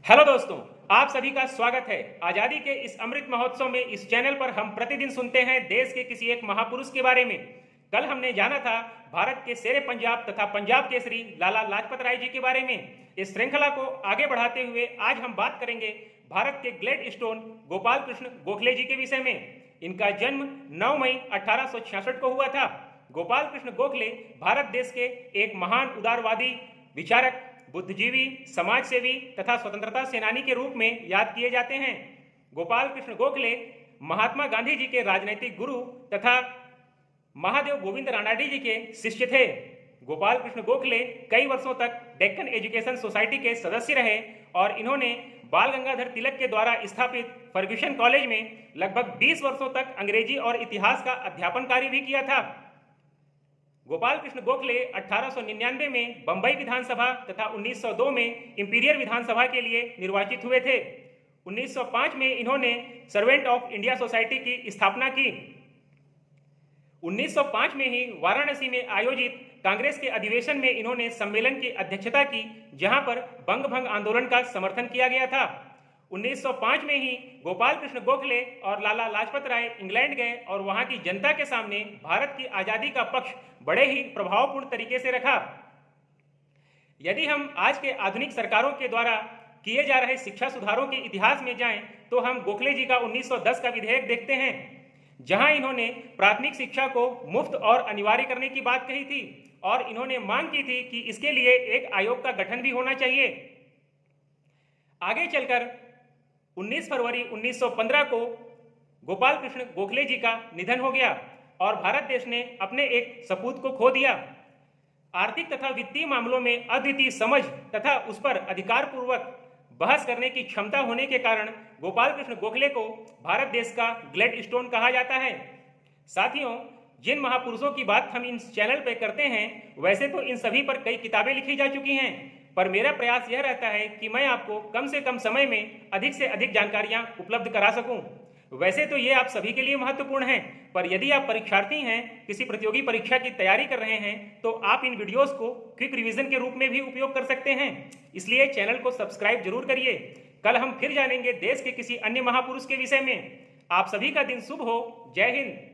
Hello दोस्तों, आप सभी का स्वागत है। आजादी के इस अमृत महोत्सव में इस चैनल पर हम प्रतिदिन सुनते हैं देश के किसी एक महापुरुष के बारे में। कल हमने जाना था भारत के शेरे पंजाब तथा पंजाब केसरी लाला लाजपत राय जी के बारे में। इस श्रृंखला को आगे बढ़ाते हुए आज हम बात करेंगे भारत के ग्लेड स्टोन गोपाल कृष्ण गोखले जी के विषय में। इनका जन्म 9 मई 1866 को हुआ था। गोपाल कृष्ण गोखले भारत देश के एक महान उदारवादी विचारक, बुद्धिजीवी, समाजसेवी तथा स्वतंत्रता सेनानी के रूप में याद किए जाते हैं। गोपाल कृष्ण गोखले महात्मा गांधी जी के राजनैतिक गुरु तथा महादेव गोविंद रानाडी जी के शिष्य थे। गोपाल कृष्ण गोखले कई वर्षों तक डेक्कन एजुकेशन सोसाइटी के सदस्य रहे और इन्होंने बाल गंगाधर तिलक के द्वारा स्थापित फर्ग्यूसन कॉलेज में लगभग 20 वर्षों तक अंग्रेजी और इतिहास का अध्यापन कार्य भी किया था। गोपाल कृष्ण गोखले 1899 में बंबई विधानसभा तथा 1902 में इंपीरियल विधानसभा के लिए निर्वाचित हुए थे। 1905 में इन्होंने सर्वेंट ऑफ इंडिया सोसाइटी की स्थापना की। 1905 में ही वाराणसी में आयोजित कांग्रेस के अधिवेशन में इन्होंने सम्मेलन की अध्यक्षता की, जहां पर बंग भंग आंदोलन का समर्थन किया गया था। 1905 में ही गोपाल कृष्ण गोखले और लाला लाजपत राय इंग्लैंड गए और वहां की जनता के सामने भारत की आजादी का पक्ष बड़े ही प्रभावपूर्ण तरीके से रखा। यदि हम आज के आधुनिक सरकारों के द्वारा किए जा रहे शिक्षा सुधारों के इतिहास में जाएं, तो हम गोखले जी का 1910 का विधेयक देखते हैं, जहां इन्होंने प्राथमिक शिक्षा को मुफ्त और अनिवार्य करने की बात कही थी और इन्होंने मांग की थी कि इसके लिए एक आयोग का गठन भी होना चाहिए। आगे चलकर 19 फरवरी 1915 को गोपाल कृष्ण गोखले जी का निधन हो गया और भारत देश ने अपने एक सपूत को खो दिया। आर्थिक तथा वित्तीय मामलों में अद्वितीय समझ तथा उस पर अधिकार पूर्वक बहस करने की क्षमता होने के कारण गोपाल कृष्ण गोखले को भारत देश का ग्लेड स्टोन कहा जाता है। साथियों, जिन महापुरुषों की बात हम इस चैनल पर करते हैं, वैसे तो इन सभी पर कई किताबें लिखी जा चुकी हैं, पर मेरा प्रयास यह रहता है कि मैं आपको कम से कम समय में अधिक से अधिक जानकारियां उपलब्ध करा सकूं। वैसे तो ये आप सभी के लिए महत्वपूर्ण है, पर यदि आप परीक्षार्थी हैं, किसी प्रतियोगी परीक्षा की तैयारी कर रहे हैं, तो आप इन वीडियोस को क्विक रिवीजन के रूप में भी उपयोग कर सकते हैं। इसलिए चैनल को सब्सक्राइब जरूर करिए। कल हम फिर जानेंगे देश के किसी अन्य महापुरुष के विषय में। आप सभी का दिन शुभ हो। जय हिंद।